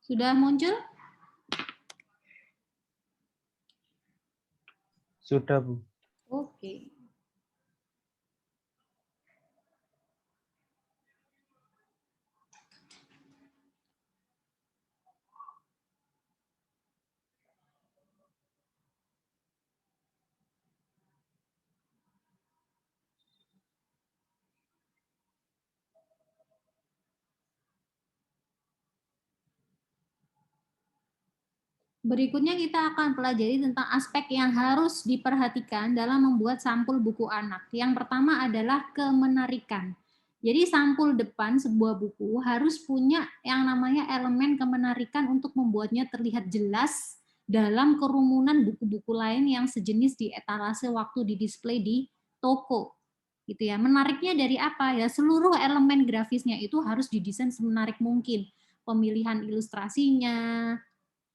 Sudah muncul? Sudah, Bu. Oke. Berikutnya kita akan pelajari tentang aspek yang harus diperhatikan dalam membuat sampul buku anak. Yang pertama adalah kemenarikan. Jadi sampul depan sebuah buku harus punya yang namanya elemen kemenarikan untuk membuatnya terlihat jelas dalam kerumunan buku-buku lain yang sejenis di etalase waktu di display di toko. Gitu ya. Menariknya dari apa? Ya seluruh elemen grafisnya itu harus didesain semenarik mungkin. Pemilihan ilustrasinya,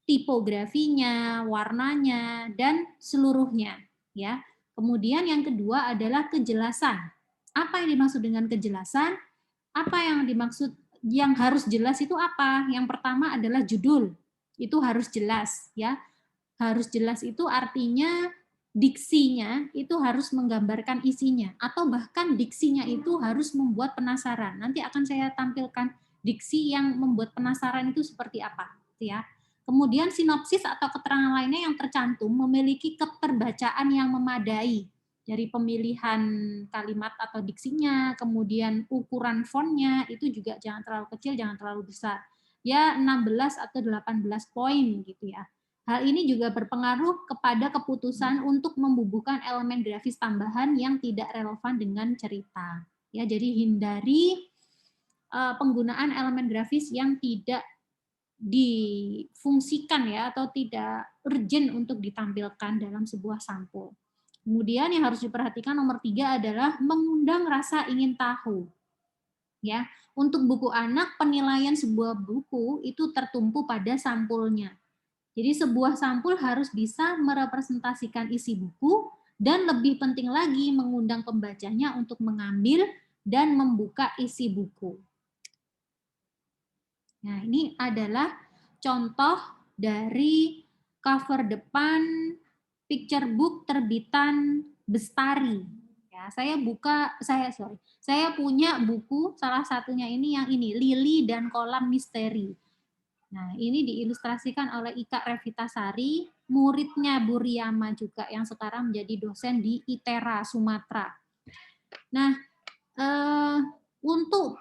tipografinya, warnanya, dan seluruhnya. Ya. Kemudian yang kedua adalah kejelasan. Apa yang dimaksud dengan kejelasan? Apa yang dimaksud yang harus jelas itu apa? Yang pertama adalah judul. Itu harus jelas, ya. Harus jelas itu artinya diksinya itu harus menggambarkan isinya, atau bahkan diksinya itu harus membuat penasaran. Nanti akan saya tampilkan diksi yang membuat penasaran itu seperti apa, ya. Kemudian sinopsis atau keterangan lainnya yang tercantum memiliki keterbacaan yang memadai dari pemilihan kalimat atau diksinya, kemudian ukuran fontnya itu juga jangan terlalu kecil, jangan terlalu besar. Ya 16 atau 18 poin gitu ya. Hal ini juga berpengaruh kepada keputusan untuk membubuhkan elemen grafis tambahan yang tidak relevan dengan cerita. Ya, jadi hindari penggunaan elemen grafis yang tidak difungsikan ya atau tidak urgent untuk ditampilkan dalam sebuah sampul. Kemudian yang harus diperhatikan nomor 3 adalah mengundang rasa ingin tahu. Ya, untuk buku anak penilaian sebuah buku itu tertumpu pada sampulnya. Jadi sebuah sampul harus bisa merepresentasikan isi buku dan lebih penting lagi mengundang pembacanya untuk mengambil dan membuka isi buku. Nah, ini adalah contoh dari cover depan picture book terbitan Bestari. Ya, saya punya buku salah satunya ini yang ini Lili dan Kolam Misteri. Nah, ini diilustrasikan oleh Ika Revitasari, muridnya Bu Riyama juga yang sekarang menjadi dosen di ITERA Sumatera. Nah, untuk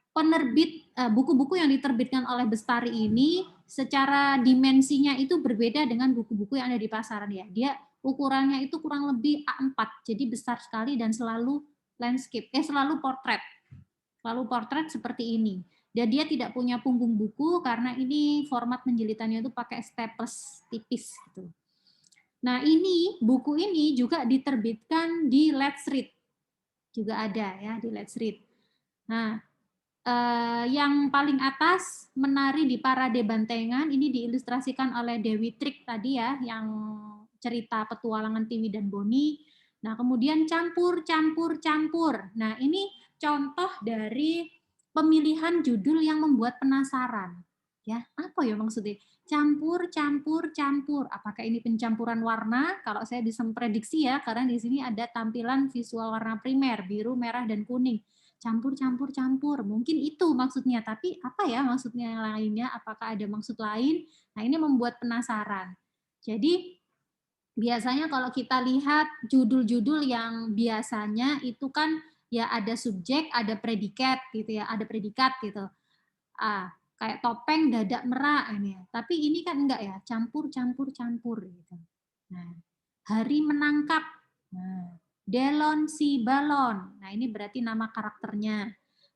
penerbit buku-buku yang diterbitkan oleh Bestari ini secara dimensinya itu berbeda dengan buku-buku yang ada di pasaran ya. Dia ukurannya itu kurang lebih A4, jadi besar sekali dan selalu landscape, selalu portrait. Selalu portrait seperti ini. Dan dia tidak punya punggung buku karena ini format penjilitannya itu pakai staples tipis gitu. Nah, ini buku ini juga diterbitkan di Let's Read. Juga ada ya di Let's Read. Nah, yang paling atas menari di Parade Bantengan ini diilustrasikan oleh Dewi Trik tadi ya, yang cerita petualangan Tiwi dan Boni. Nah, kemudian campur. Nah, ini contoh dari pemilihan judul yang membuat penasaran. Ya, apa ya maksudnya? Campur. Apakah ini pencampuran warna? Kalau saya bisa memprediksi ya, karena di sini ada tampilan visual warna primer, biru, merah, dan kuning. Campur. Mungkin itu maksudnya, tapi apa ya maksudnya yang lainnya? Apakah ada maksud lain? Nah, ini membuat penasaran. Jadi, biasanya kalau kita lihat judul-judul yang biasanya itu kan ya ada subjek, ada predikat gitu ya, ada predikat gitu. Kayak topeng dadak merak ini. Tapi ini kan enggak ya, campur gitu. Nah, hari menangkap. Nah, Delon si balon. Nah, ini berarti nama karakternya.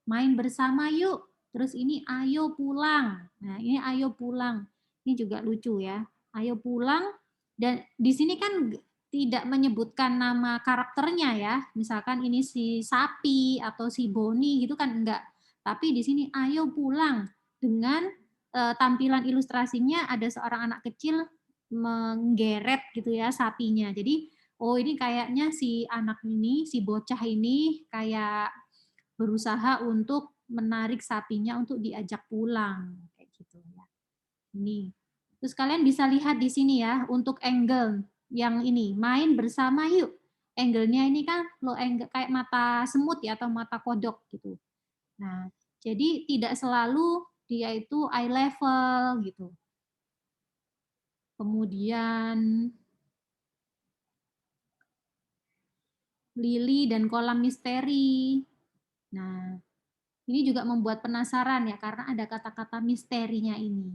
Main bersama yuk. Terus ini ayo pulang. Nah, ini ayo pulang. Ini juga lucu ya. Ayo pulang. Dan di sini kan tidak menyebutkan nama karakternya ya. Misalkan ini si sapi atau si Boni gitu kan enggak. Tapi di sini ayo pulang dengan tampilan ilustrasinya ada seorang anak kecil menggeret gitu ya sapinya. Jadi oh ini kayaknya si anak ini, si bocah ini kayak berusaha untuk menarik sapinya untuk diajak pulang kayak gitu ya. Ini. Terus kalian bisa lihat di sini ya, untuk angle yang ini, main bersama yuk. Angle-nya ini kan low angle kayak mata semut ya, atau mata kodok gitu. Nah, jadi tidak selalu dia itu eye level gitu. Kemudian lili dan kolam misteri. Nah, ini juga membuat penasaran ya, karena ada kata-kata misterinya ini.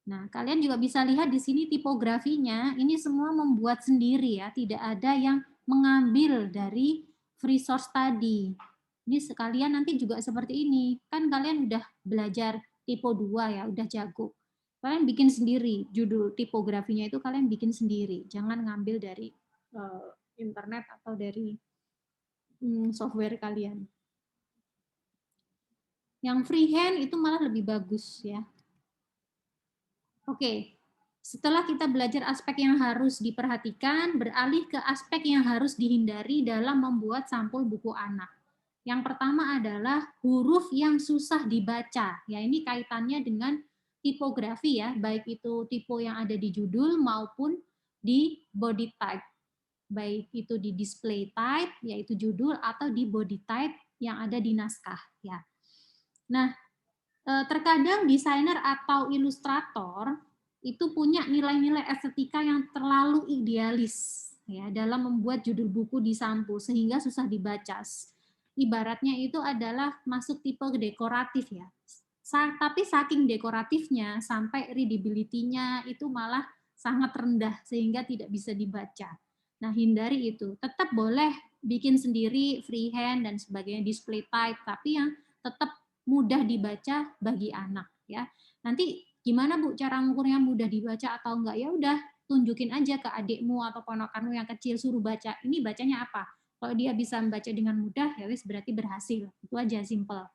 Nah, kalian juga bisa lihat di sini tipografinya, ini semua membuat sendiri ya, tidak ada yang mengambil dari free source tadi. Ini sekalian nanti juga seperti ini, kan kalian udah belajar tipe 2 ya, udah jago. Kalian bikin sendiri, judul tipografinya itu kalian bikin sendiri, jangan ngambil dari internet atau dari software kalian. Yang freehand itu malah lebih bagus ya. Oke, setelah kita belajar aspek yang harus diperhatikan, beralih ke aspek yang harus dihindari dalam membuat sampul buku anak. Yang pertama adalah huruf yang susah dibaca. Ya, ini kaitannya dengan tipografi ya, baik itu tipe yang ada di judul maupun di body type. Baik itu di display type, yaitu judul, atau di body type yang ada di naskah. Ya. Nah, terkadang desainer atau ilustrator itu punya nilai-nilai estetika yang terlalu idealis ya dalam membuat judul buku di sampul sehingga susah dibaca. Ibaratnya itu adalah masuk tipe dekoratif ya. Tapi saking dekoratifnya sampai readability-nya itu malah sangat rendah sehingga tidak bisa dibaca. Nah, hindari itu. Tetap boleh bikin sendiri freehand dan sebagainya, display type, tapi yang tetap mudah dibaca bagi anak ya. Nanti gimana Bu cara ngukurnya mudah dibaca atau enggak? Ya udah tunjukin aja ke adikmu atau ponakanmu yang kecil, suruh baca. Ini bacanya apa? Kalau dia bisa membaca dengan mudah, ya wis berarti berhasil. Itu aja, simple.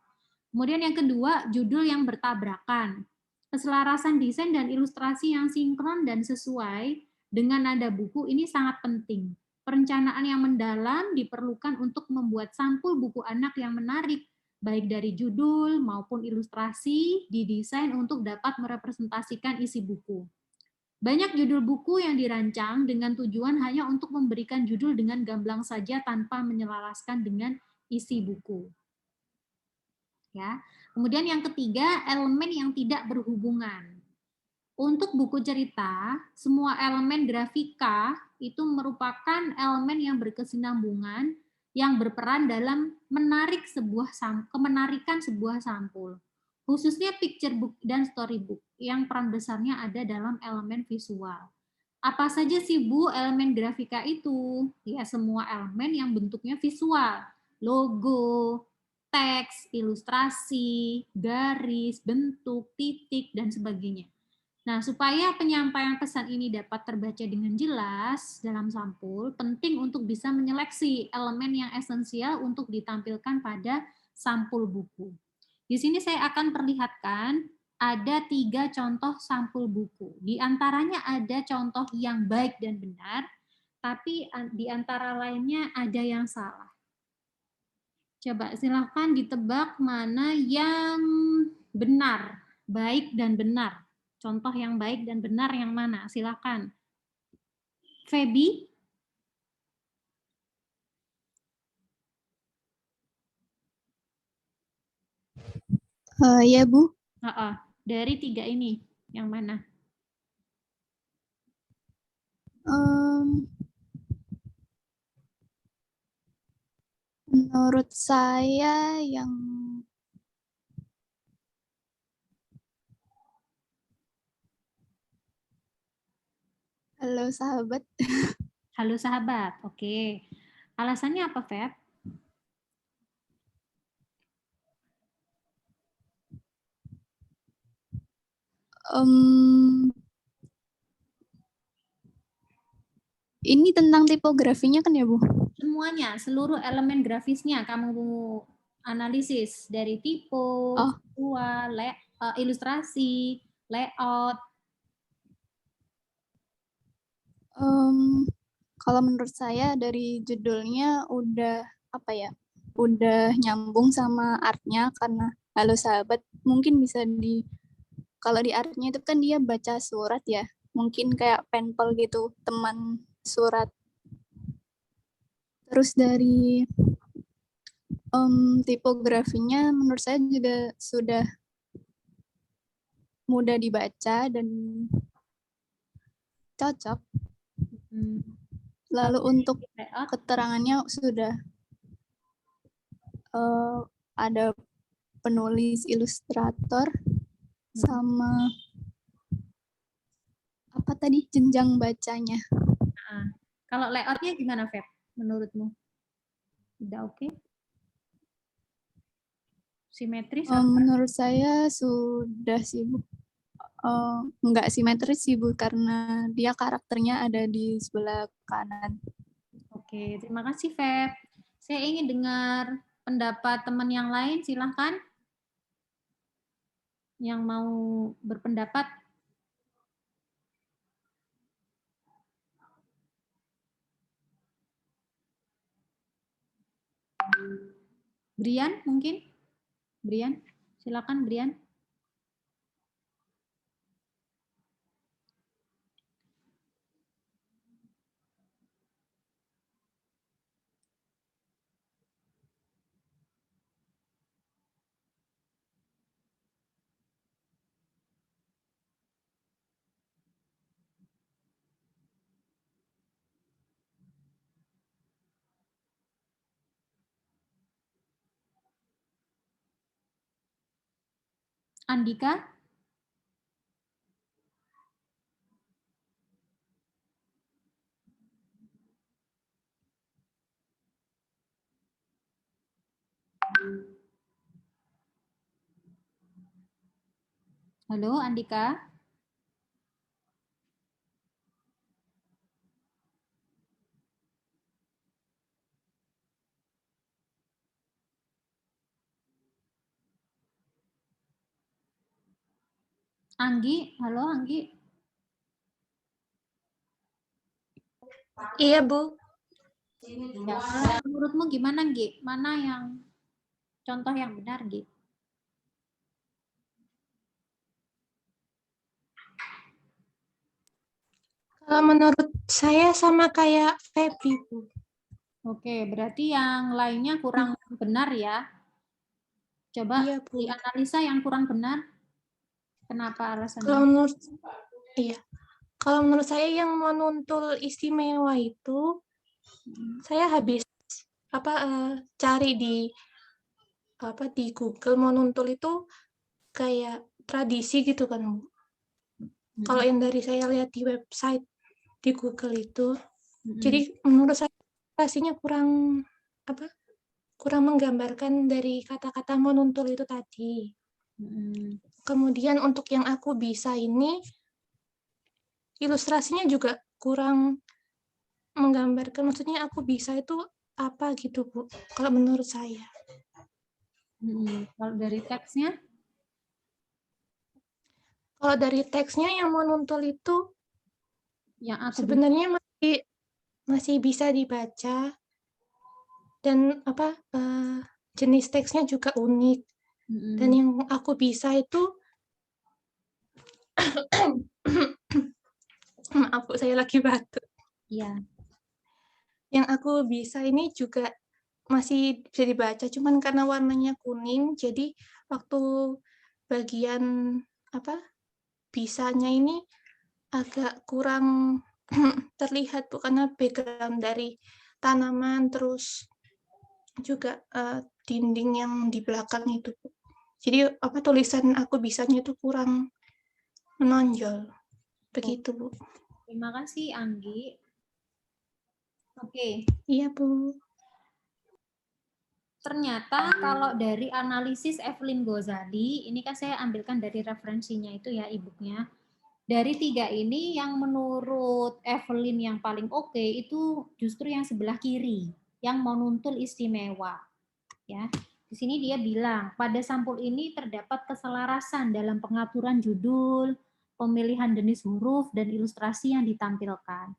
Kemudian yang kedua, judul yang bertabrakan. Keselarasan desain dan ilustrasi yang sinkron dan sesuai dengan nada buku ini sangat penting. Perencanaan yang mendalam diperlukan untuk membuat sampul buku anak yang menarik, baik dari judul maupun ilustrasi, didesain untuk dapat merepresentasikan isi buku. Banyak judul buku yang dirancang dengan tujuan hanya untuk memberikan judul dengan gamblang saja tanpa menyelaraskan dengan isi buku. Ya. Kemudian yang ketiga, elemen yang tidak berhubungan. Untuk buku cerita, semua elemen grafika itu merupakan elemen yang berkesinambungan yang berperan dalam menarikan sebuah sampul. Khususnya picture book dan storybook yang peran besarnya ada dalam elemen visual. Apa saja sih Bu elemen grafika itu? Ya semua elemen yang bentuknya visual. Logo, teks, ilustrasi, garis, bentuk, titik, dan sebagainya. Nah, supaya penyampaian pesan ini dapat terbaca dengan jelas dalam sampul, penting untuk bisa menyeleksi elemen yang esensial untuk ditampilkan pada sampul buku. Di sini saya akan perlihatkan ada 3 contoh sampul buku. Di antaranya ada contoh yang baik dan benar, tapi di antara lainnya ada yang salah. Coba silahkan ditebak mana yang benar, baik dan benar. Contoh yang baik dan benar yang mana? Silahkan. Feby? Ya Bu. Dari 3 ini, yang mana? Menurut saya yang Halo Sahabat. Halo Sahabat, oke. Alasannya apa, Feb? Ini tentang tipografinya kan ya Bu? Semuanya, seluruh elemen grafisnya kamu analisis dari tipe, visual, ilustrasi, layout. Kalau menurut saya dari judulnya udah udah nyambung sama artnya karena Halo Sahabat, mungkin bisa kalau di artnya itu kan dia baca surat ya. Mungkin kayak penpal gitu, teman surat. Terus dari tipografinya menurut saya juga sudah mudah dibaca dan cocok. Lalu untuk keterangannya sudah ada penulis ilustrator sama apa tadi jenjang bacanya. Nah, kalau layoutnya gimana, Feb? Menurutmu? Udah oke? Simetris? Menurut saya sudah sih, Bu. Nggak simetris sih, Bu, karena dia karakternya ada di sebelah kanan. Oke, terima kasih, Feb. Saya ingin dengar pendapat teman yang lain, silahkan. Yang mau berpendapat. Brian mungkin? Brian, silakan Brian. Andika? Halo, Andika? Anggi, halo Anggi. Iya, Bu. Ya, menurutmu gimana, Gi? Mana yang contoh yang benar, Gi? Kalau menurut saya sama kayak Feby, Bu. Oke, berarti yang lainnya kurang benar ya. Coba Iya, Bu. dianalisa yang kurang benar. Kenapa alasannya? Kalau menurut iya. Kalau menurut saya yang menuntul istimewa itu saya habis cari di Google menuntul itu kayak tradisi gitu kan, Bu. Kalau yang dari saya lihat di website di Google itu, jadi menurut saya pastinya kurang menggambarkan dari kata-kata menuntul itu tadi. Kemudian untuk yang aku bisa ini, ilustrasinya juga kurang menggambarkan, maksudnya aku bisa itu apa gitu, Bu, kalau menurut saya. Kalau dari teksnya? Kalau dari teksnya yang menuntul itu Yang aku sebenarnya masih bisa dibaca dan jenis teksnya juga unik. Dan yang aku bisa itu maaf, Bu, saya lagi batuk. Iya. Yang aku bisa ini juga masih bisa dibaca, cuman karena warnanya kuning, jadi waktu bagian bisanya ini agak kurang terlihat, Bu, karena background dari tanaman terus juga dinding yang di belakang itu, Bu. Jadi tulisan aku bisanya itu kurang menonjol. Begitu, Bu. Terima kasih, Anggi. Oke. Iya, Bu. Ternyata kalau dari analisis Evelyn Gozali, ini kan saya ambilkan dari referensinya itu ya, e-booknya. Dari 3 ini yang menurut Evelyn yang paling oke itu justru yang sebelah kiri, yang menuntul istimewa. Ya, di sini dia bilang pada sampul ini terdapat keselarasan dalam pengaturan judul, pemilihan jenis huruf dan ilustrasi yang ditampilkan.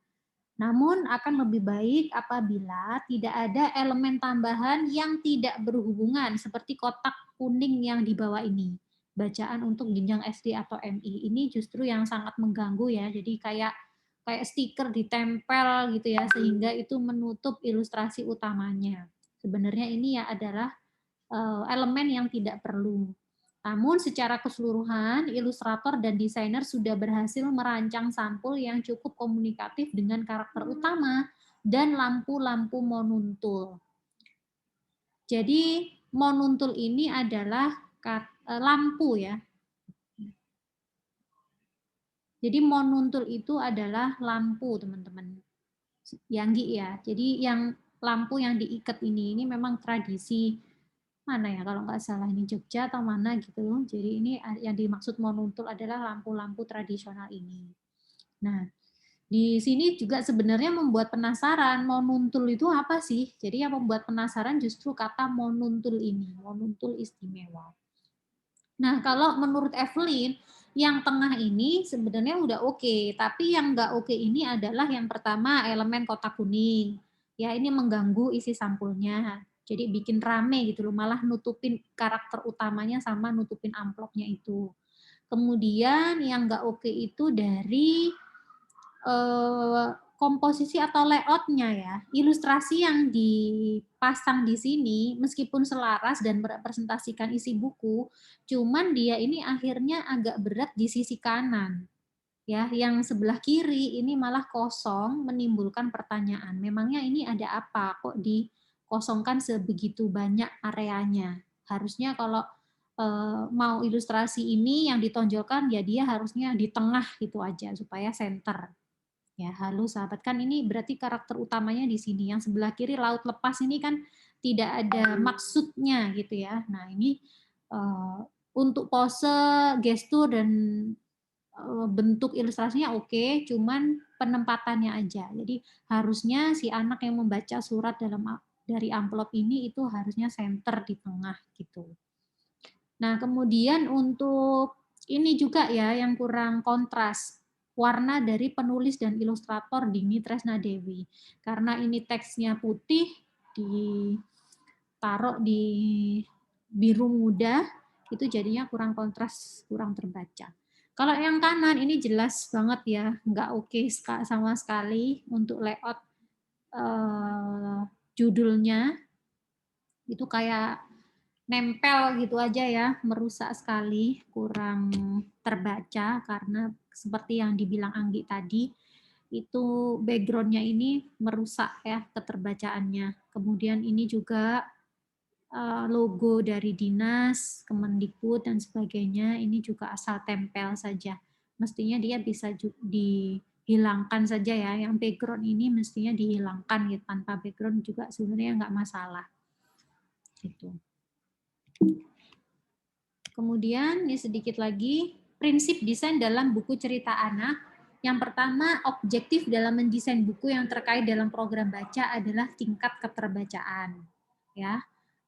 Namun akan lebih baik apabila tidak ada elemen tambahan yang tidak berhubungan seperti kotak kuning yang di bawah ini. bacaan untuk jenjang SD atau MI. Ini justru yang sangat mengganggu ya. Jadi kayak stiker ditempel gitu ya, sehingga itu menutup ilustrasi utamanya. Sebenarnya ini ya adalah elemen yang tidak perlu. Namun secara keseluruhan, ilustrator dan desainer sudah berhasil merancang sampul yang cukup komunikatif dengan karakter utama dan lampu-lampu monuntul. Jadi monuntul ini adalah lampu ya. Jadi monuntul itu adalah lampu, teman-teman. Yanggi ya. Jadi yang lampu yang diikat ini memang tradisi mana ya, kalau nggak salah ini Jogja atau mana gitu. Jadi ini yang dimaksud monuntul adalah lampu-lampu tradisional ini. Nah, di sini juga sebenarnya membuat penasaran, monuntul itu apa sih? Jadi yang membuat penasaran justru kata monuntul ini, monuntul istimewa. Nah, kalau menurut Evelyn, yang tengah ini sebenarnya udah oke, tapi yang nggak oke ini adalah yang pertama elemen kotak kuning. Ya, ini mengganggu isi sampulnya. Jadi bikin rame gitu loh, malah nutupin karakter utamanya sama nutupin amplopnya itu. Kemudian yang nggak oke itu dari komposisi atau layoutnya ya, ilustrasi yang dipasang di sini meskipun selaras dan merepresentasikan isi buku, cuman dia ini akhirnya agak berat di sisi kanan. Ya, yang sebelah kiri ini malah kosong, menimbulkan pertanyaan. Memangnya ini ada apa kok dikosongkan sebegitu banyak areanya? Harusnya kalau mau ilustrasi ini yang ditonjolkan ya dia harusnya di tengah gitu aja supaya center. Ya, halo sahabat, kan ini berarti karakter utamanya di sini. Yang sebelah kiri laut lepas ini kan tidak ada maksudnya gitu ya. Nah, ini untuk pose, gestur dan bentuk ilustrasinya oke, cuman penempatannya aja. Jadi harusnya si anak yang membaca surat dari amplop ini itu harusnya center di tengah gitu. Nah, kemudian untuk ini juga ya yang kurang kontras, warna dari penulis dan ilustrator Dini Tresna Dewi. Karena ini teksnya putih, ditaruh di biru muda, itu jadinya kurang kontras, kurang terbaca. Kalau yang kanan ini jelas banget ya, nggak oke sama sekali untuk layout judulnya. Itu kayak nempel gitu aja ya, merusak sekali, kurang terbaca karena seperti yang dibilang Anggi tadi, itu background-nya ini merusak ya keterbacaannya. Kemudian ini juga logo dari dinas, Kemendikbud dan sebagainya, ini juga asal tempel saja. Mestinya dia bisa dihilangkan saja ya, yang background ini mestinya dihilangkan ya, tanpa background juga sebenarnya nggak masalah. Gitu. Kemudian ini sedikit lagi, prinsip desain dalam buku cerita anak. Yang pertama, objektif dalam mendesain buku yang terkait dalam program baca adalah tingkat keterbacaan. Ya,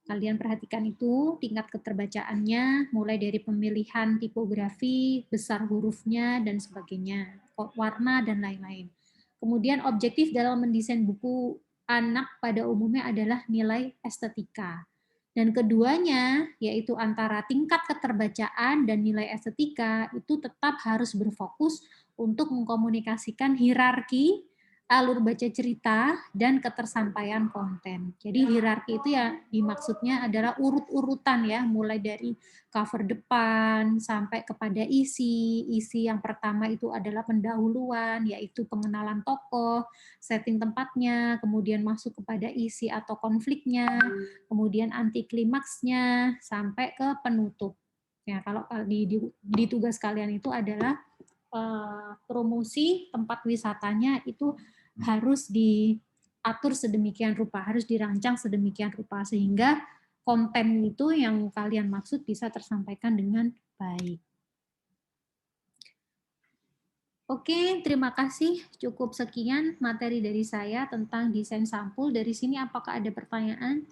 kalian perhatikan itu, tingkat keterbacaannya, mulai dari pemilihan tipografi, besar hurufnya, dan sebagainya, warna, dan lain-lain. Kemudian objektif dalam mendesain buku anak pada umumnya adalah nilai estetika. Dan keduanya, yaitu antara tingkat keterbacaan dan nilai estetika, itu tetap harus berfokus untuk mengkomunikasikan hierarki, alur baca cerita, dan ketersampaian konten. Jadi hierarki itu ya dimaksudnya adalah urut-urutan ya, mulai dari cover depan sampai kepada isi. Isi yang pertama itu adalah pendahuluan, yaitu pengenalan tokoh, setting tempatnya, kemudian masuk kepada isi atau konfliknya, kemudian anti klimaksnya, sampai ke penutup. Ya, kalau di tugas kalian itu adalah promosi tempat wisatanya itu harus diatur sedemikian rupa, harus dirancang sedemikian rupa sehingga konten itu yang kalian maksud bisa tersampaikan dengan baik. Oke, terima kasih. Cukup sekian materi dari saya tentang desain sampul. Dari sini apakah ada pertanyaan?